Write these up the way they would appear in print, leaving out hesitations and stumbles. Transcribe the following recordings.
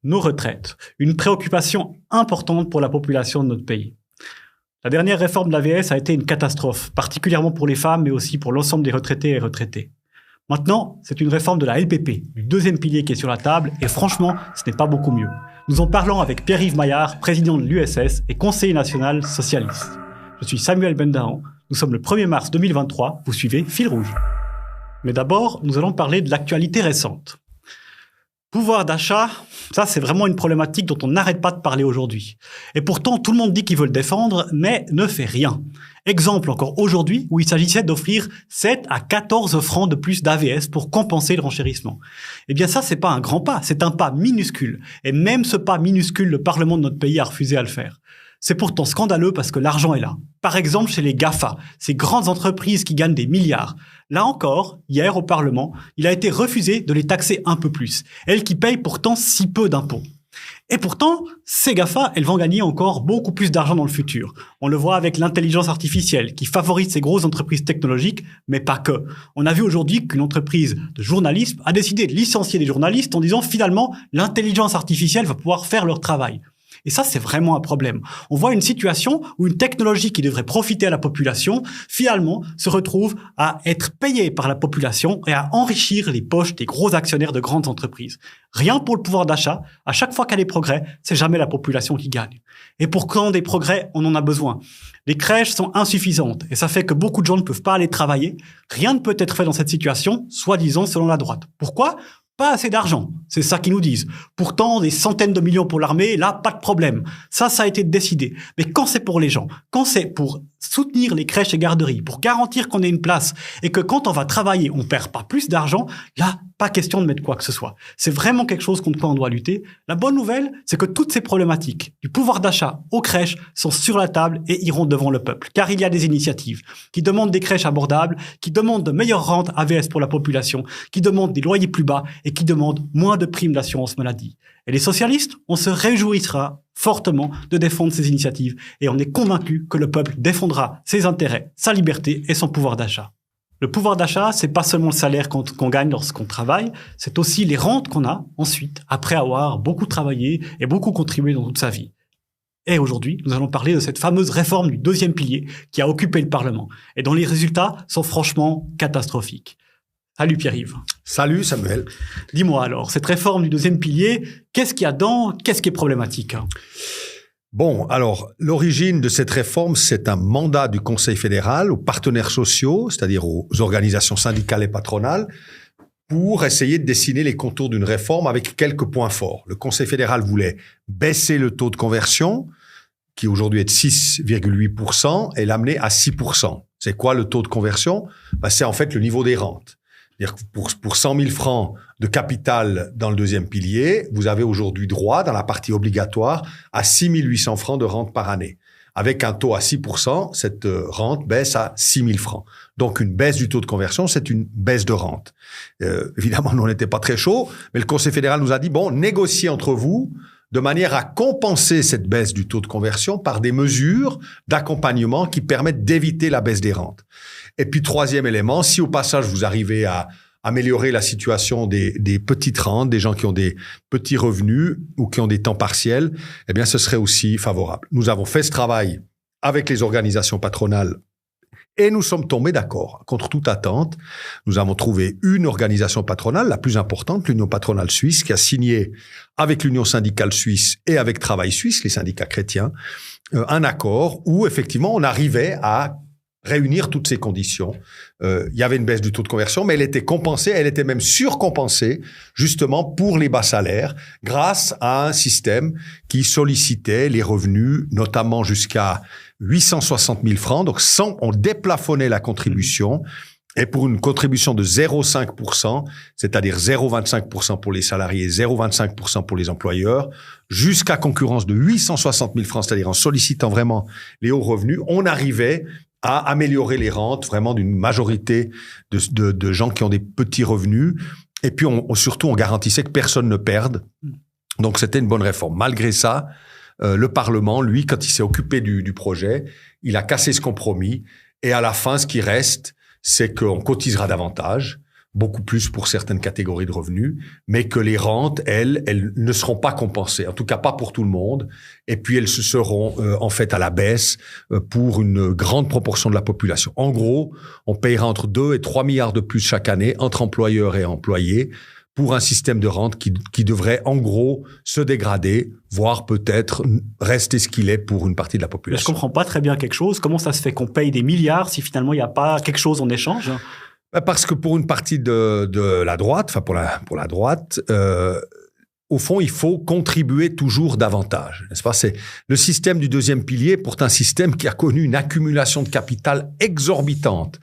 Nos retraites, une préoccupation importante pour la population de notre pays. La dernière réforme de l'AVS a été une catastrophe, particulièrement pour les femmes, mais aussi pour l'ensemble des retraités et retraités. Maintenant, c'est une réforme de la LPP, du deuxième pilier qui est sur la table, et franchement, ce n'est pas beaucoup mieux. Nous en parlons avec Pierre-Yves Maillard, président de l'USS et conseiller national socialiste. Je suis Samuel Bendahan, nous sommes le 1er mars 2023, vous suivez Fil Rouge. Mais d'abord, nous allons parler de l'actualité récente. Pouvoir d'achat, ça c'est vraiment une problématique dont on n'arrête pas de parler aujourd'hui. Et pourtant, tout le monde dit qu'il veut le défendre, mais ne fait rien. Exemple encore aujourd'hui, où il s'agissait d'offrir 7 à 14 francs de plus d'AVS pour compenser le renchérissement. Eh bien ça, c'est pas un grand pas, c'est un pas minuscule. Et même ce pas minuscule, le Parlement de notre pays a refusé à le faire. C'est pourtant scandaleux parce que l'argent est là. Par exemple, chez les GAFA, ces grandes entreprises qui gagnent des milliards. Là encore, hier au Parlement, il a été refusé de les taxer un peu plus. Elles qui payent pourtant si peu d'impôts. Et pourtant, ces GAFA, elles vont gagner encore beaucoup plus d'argent dans le futur. On le voit avec l'intelligence artificielle qui favorise ces grosses entreprises technologiques, mais pas que. On a vu aujourd'hui qu'une entreprise de journalisme a décidé de licencier des journalistes en disant finalement l'intelligence artificielle va pouvoir faire leur travail. Et ça, c'est vraiment un problème. On voit une situation où une technologie qui devrait profiter à la population, finalement, se retrouve à être payée par la population et à enrichir les poches des gros actionnaires de grandes entreprises. Rien pour le pouvoir d'achat. À chaque fois qu'il y a des progrès, c'est jamais la population qui gagne. Et pourtant, des progrès, on en a besoin. Les crèches sont insuffisantes et ça fait que beaucoup de gens ne peuvent pas aller travailler. Rien ne peut être fait dans cette situation, soi-disant selon la droite. Pourquoi ? Pas assez d'argent, c'est ça qu'ils nous disent. Pourtant, des centaines de millions pour l'armée, là, pas de problème. Ça a été décidé. Mais quand c'est pour les gens, quand c'est pour soutenir les crèches et garderies, pour garantir qu'on ait une place et que quand on va travailler, on perd pas plus d'argent, là, pas question de mettre quoi que ce soit. C'est vraiment quelque chose contre quoi on doit lutter. La bonne nouvelle, c'est que toutes ces problématiques, du pouvoir d'achat aux crèches, sont sur la table et iront devant le peuple. Car il y a des initiatives qui demandent des crèches abordables, qui demandent de meilleures rentes AVS pour la population, qui demandent des loyers plus bas et qui demandent moins de primes d'assurance maladie. Et les socialistes, on se réjouira fortement de défendre ces initiatives et on est convaincu que le peuple défendra ses intérêts, sa liberté et son pouvoir d'achat. Le pouvoir d'achat, c'est pas seulement le salaire qu'on gagne lorsqu'on travaille, c'est aussi les rentes qu'on a ensuite, après avoir beaucoup travaillé et beaucoup contribué dans toute sa vie. Et aujourd'hui, nous allons parler de cette fameuse réforme du deuxième pilier qui a occupé le Parlement et dont les résultats sont franchement catastrophiques. Salut Pierre-Yves. Salut Samuel. Dis-moi alors, cette réforme du deuxième pilier, qu'est-ce qu'il y a dedans ? Qu'est-ce qui est problématique ? Bon, alors, l'origine de cette réforme, c'est un mandat du Conseil fédéral aux partenaires sociaux, c'est-à-dire aux organisations syndicales et patronales, pour essayer de dessiner les contours d'une réforme avec quelques points forts. Le Conseil fédéral voulait baisser le taux de conversion, qui aujourd'hui est de 6,8%, et l'amener à 6%. C'est quoi le taux de conversion ? C'est en fait le niveau des rentes. C'est-à-dire que pour 100 000 francs de capital dans le deuxième pilier, vous avez aujourd'hui droit, dans la partie obligatoire, à 6 800 francs de rente par année. Avec un taux à 6%, cette rente baisse à 6 000 francs. Donc, une baisse du taux de conversion, c'est une baisse de rente. Évidemment, nous, on n'était pas très chaud, mais le Conseil fédéral nous a dit, bon, négociez entre vous de manière à compenser cette baisse du taux de conversion par des mesures d'accompagnement qui permettent d'éviter la baisse des rentes. Et puis, troisième élément, si au passage vous arrivez à améliorer la situation des petites rentes, des gens qui ont des petits revenus ou qui ont des temps partiels, eh bien, ce serait aussi favorable. Nous avons fait ce travail avec les organisations patronales et nous sommes tombés d'accord. Contre toute attente, nous avons trouvé une organisation patronale, la plus importante, l'Union patronale suisse, qui a signé avec l'Union syndicale suisse et avec Travail suisse, les syndicats chrétiens, un accord où effectivement on arrivait à réunir toutes ces conditions. Il y avait une baisse du taux de conversion, mais elle était compensée, elle était même surcompensée, justement pour les bas salaires, grâce à un système qui sollicitait les revenus, notamment jusqu'à 860 000 francs. Donc, on déplafonnait la contribution. Et pour une contribution de 0,5%, c'est-à-dire 0,25% pour les salariés, 0,25% pour les employeurs, jusqu'à concurrence de 860 000 francs, c'est-à-dire en sollicitant vraiment les hauts revenus, on arrivait à améliorer les rentes vraiment d'une majorité de gens qui ont des petits revenus. Et puis, surtout, on garantissait que personne ne perde. Donc, c'était une bonne réforme. Malgré ça, le Parlement, lui, quand il s'est occupé du projet, il a cassé ce compromis. Et à la fin, ce qui reste, c'est qu'on cotisera davantage. beaucoup plus pour certaines catégories de revenus, mais que les rentes, elles ne seront pas compensées, en tout cas pas pour tout le monde, et puis elles se seront en fait à la baisse pour une grande proportion de la population. En gros, on payera entre 2 et 3 milliards de plus chaque année entre employeurs et employés pour un système de rente qui devrait en gros se dégrader, voire peut-être rester ce qu'il est pour une partie de la population. Je comprends pas très bien quelque chose. Comment ça se fait qu'on paye des milliards si finalement il n'y a pas quelque chose en échange ? Parce que pour une partie de la droite, enfin pour la droite, au fond, il faut contribuer toujours davantage, n'est-ce pas ? C'est le système du deuxième pilier, pourtant un système qui a connu une accumulation de capital exorbitante.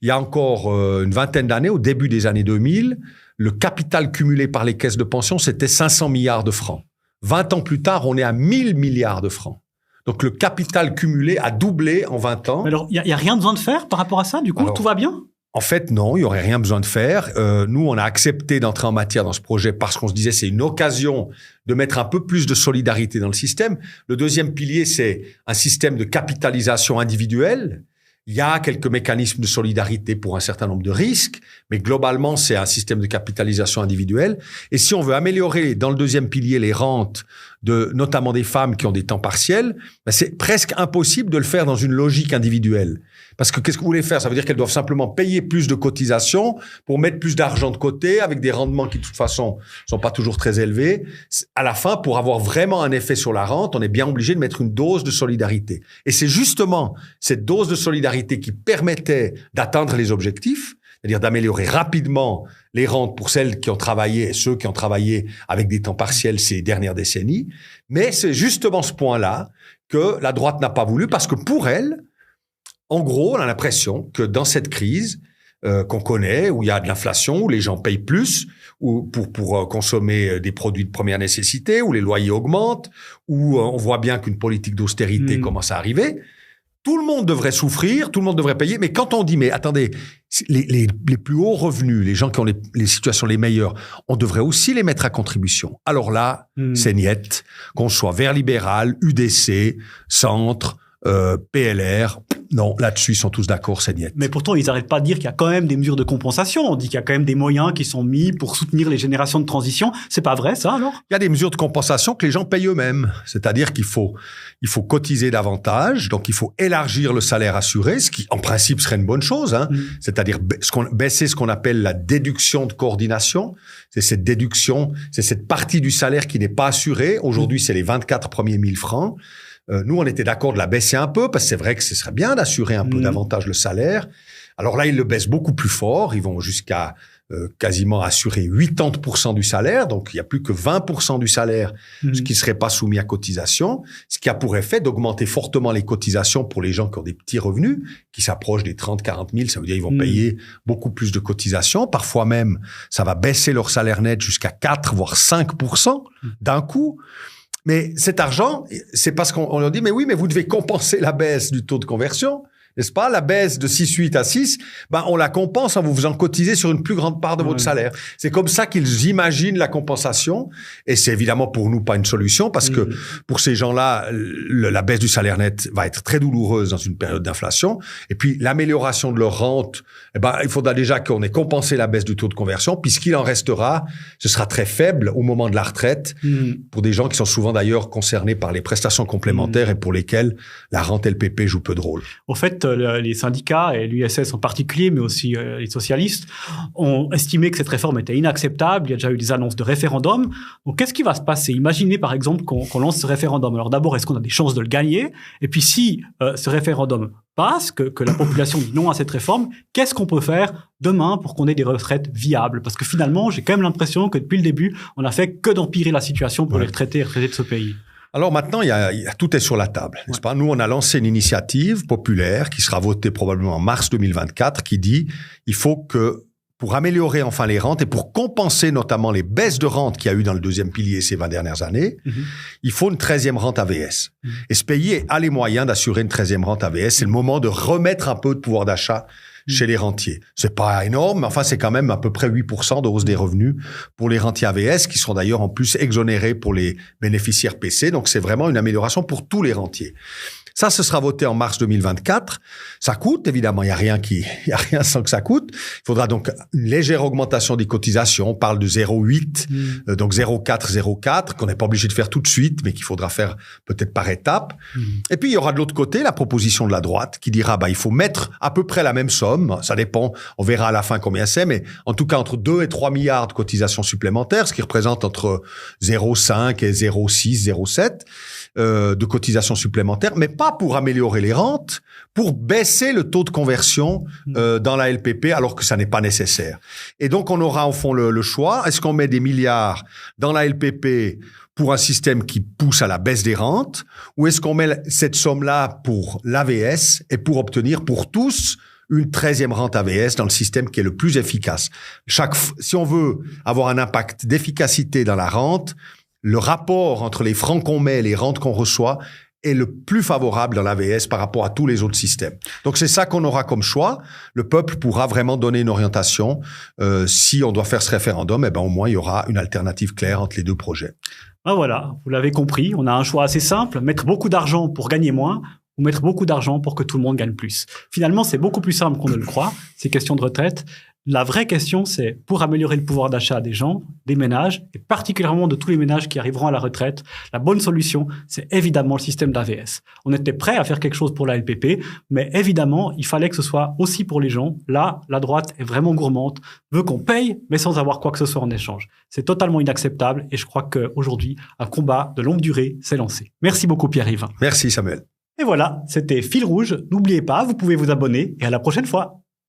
Il y a encore une vingtaine d'années, au début des années 2000, le capital cumulé par les caisses de pension, c'était 500 milliards de francs. 20 ans plus tard, on est à 1000 milliards de francs. Donc le capital cumulé a doublé en 20 ans. Mais alors, il y a rien besoin de faire par rapport à ça ? Du coup, tout va bien ? En fait, non, il y aurait rien besoin de faire. Nous, on a accepté d'entrer en matière dans ce projet parce qu'on se disait c'est une occasion de mettre un peu plus de solidarité dans le système. Le deuxième pilier, c'est un système de capitalisation individuelle. Il y a quelques mécanismes de solidarité pour un certain nombre de risques, mais globalement, c'est un système de capitalisation individuelle. Et si on veut améliorer dans le deuxième pilier les rentes notamment des femmes qui ont des temps partiels, ben c'est presque impossible de le faire dans une logique individuelle. Parce que qu'est-ce que vous voulez faire ? Ça veut dire qu'elles doivent simplement payer plus de cotisations pour mettre plus d'argent de côté avec des rendements qui, de toute façon, sont pas toujours très élevés. À la fin, pour avoir vraiment un effet sur la rente, on est bien obligé de mettre une dose de solidarité. Et c'est justement cette dose de solidarité qui permettait d'atteindre les objectifs, c'est-à-dire d'améliorer rapidement les rentes pour celles qui ont travaillé et ceux qui ont travaillé avec des temps partiels ces dernières décennies. Mais c'est justement ce point-là que la droite n'a pas voulu parce que pour elle, en gros, on a l'impression que dans cette crise qu'on connaît, où il y a de l'inflation, où les gens payent plus ou pour consommer des produits de première nécessité, où les loyers augmentent, où on voit bien qu'une politique d'austérité commence à arriver, tout le monde devrait souffrir, tout le monde devrait payer. Mais quand on dit, mais attendez, les plus hauts revenus, les gens qui ont les situations les meilleures, on devrait aussi les mettre à contribution. Alors là, c'est niette, qu'on soit Vert libéral, UDC, Centre, PLR, non, là-dessus, ils sont tous d'accord, c'est niette. Mais pourtant, ils n'arrêtent pas de dire qu'il y a quand même des mesures de compensation. On dit qu'il y a quand même des moyens qui sont mis pour soutenir les générations de transition. C'est pas vrai, ça, alors ? Il y a des mesures de compensation que les gens payent eux-mêmes. C'est-à-dire qu'il faut cotiser davantage. Donc, il faut élargir le salaire assuré, ce qui, en principe, serait une bonne chose, hein. C'est-à-dire baisser ce qu'on appelle la déduction de coordination. C'est cette déduction, c'est cette partie du salaire qui n'est pas assurée. Aujourd'hui, c'est les 24 premiers 1000 francs. Nous, on était d'accord de la baisser un peu parce que c'est vrai que ce serait bien d'assurer un peu davantage le salaire. Alors là, ils le baissent beaucoup plus fort. Ils vont jusqu'à quasiment assurer 80% du salaire. Donc, il n'y a plus que 20% du salaire ce qui ne serait pas soumis à cotisation. Ce qui a pour effet d'augmenter fortement les cotisations pour les gens qui ont des petits revenus, qui s'approchent des 30-40 000. Ça veut dire qu'ils vont payer beaucoup plus de cotisations. Parfois même, ça va baisser leur salaire net jusqu'à 4, voire 5% d'un coup. Mais cet argent, c'est parce qu'on leur dit, mais oui, mais vous devez compenser la baisse du taux de conversion, n'est-ce pas ? La baisse de 6,8 à 6, ben, on la compense en vous faisant cotiser sur une plus grande part de votre salaire. C'est comme ça qu'ils imaginent la compensation. Et c'est évidemment pour nous pas une solution parce que pour ces gens-là, la baisse du salaire net va être très douloureuse dans une période d'inflation. Et puis, l'amélioration de leur rente, eh ben, il faudra déjà qu'on ait compensé la baisse du taux de conversion puisqu'il en restera, ce sera très faible au moment de la retraite pour des gens qui sont souvent d'ailleurs concernés par les prestations complémentaires et pour lesquels la rente LPP joue peu de rôle. Au fait, les syndicats et l'USS en particulier, mais aussi les socialistes, ont estimé que cette réforme était inacceptable. Il y a déjà eu des annonces de référendum. Donc, qu'est-ce qui va se passer ? Imaginez, par exemple, qu'on lance ce référendum. Alors d'abord, est-ce qu'on a des chances de le gagner ? Et puis, si ce référendum passe, que la population dit non à cette réforme, qu'est-ce qu'on peut faire demain pour qu'on ait des retraites viables ? Parce que finalement, j'ai quand même l'impression que depuis le début, on n'a fait que d'empirer la situation pour les retraités et retraités de ce pays. Alors maintenant, tout est sur la table, n'est-ce pas ? Nous, on a lancé une initiative populaire qui sera votée probablement en mars 2024 qui dit il faut que, pour améliorer enfin les rentes et pour compenser notamment les baisses de rente qu'il y a eu dans le deuxième pilier ces 20 dernières années, il faut une 13e rente AVS. Et ce pays a les moyens d'assurer une 13e rente AVS. C'est le moment de remettre un peu de pouvoir d'achat chez les rentiers. C'est pas énorme, mais enfin, c'est quand même à peu près 8% de hausse des revenus pour les rentiers AVS, qui sont d'ailleurs en plus exonérés pour les bénéficiaires PC. Donc, c'est vraiment une amélioration pour tous les rentiers. Ça, ce sera voté en mars 2024. Ça coûte, évidemment, il y a rien sans que ça coûte. Il faudra donc une légère augmentation des cotisations. On parle de 0,8, donc 0,4, qu'on n'est pas obligé de faire tout de suite, mais qu'il faudra faire peut-être par étapes. Et puis, il y aura de l'autre côté la proposition de la droite qui dira, il faut mettre à peu près la même somme. Ça dépend, on verra à la fin combien c'est, mais en tout cas, entre 2 et 3 milliards de cotisations supplémentaires, ce qui représente entre 0,5 et 0,6, 0,7 de cotisations supplémentaires, mais pas pour améliorer les rentes, pour baisser le taux de conversion dans la LPP, alors que ça n'est pas nécessaire. Et donc, on aura au fond le choix. Est-ce qu'on met des milliards dans la LPP pour un système qui pousse à la baisse des rentes, ou est-ce qu'on met cette somme-là pour l'AVS et pour obtenir pour tous une 13e rente AVS dans le système qui est le plus efficace? Si on veut avoir un impact d'efficacité dans la rente, le rapport entre les francs qu'on met et les rentes qu'on reçoit est le plus favorable dans l'AVS par rapport à tous les autres systèmes. Donc, c'est ça qu'on aura comme choix. Le peuple pourra vraiment donner une orientation. Si on doit faire ce référendum, au moins, il y aura une alternative claire entre les deux projets. Voilà, vous l'avez compris. On a un choix assez simple. Mettre beaucoup d'argent pour gagner moins ou mettre beaucoup d'argent pour que tout le monde gagne plus. Finalement, c'est beaucoup plus simple qu'on ne le croit, ces questions de retraite. La vraie question, c'est pour améliorer le pouvoir d'achat des gens, des ménages, et particulièrement de tous les ménages qui arriveront à la retraite, la bonne solution, c'est évidemment le système d'AVS. On était prêt à faire quelque chose pour la LPP, mais évidemment, il fallait que ce soit aussi pour les gens. Là, la droite est vraiment gourmande, veut qu'on paye, mais sans avoir quoi que ce soit en échange. C'est totalement inacceptable, et je crois qu'aujourd'hui, un combat de longue durée s'est lancé. Merci beaucoup, Pierre-Yves. Merci, Samuel. Et voilà, c'était Fil Rouge. N'oubliez pas, vous pouvez vous abonner, et à la prochaine fois.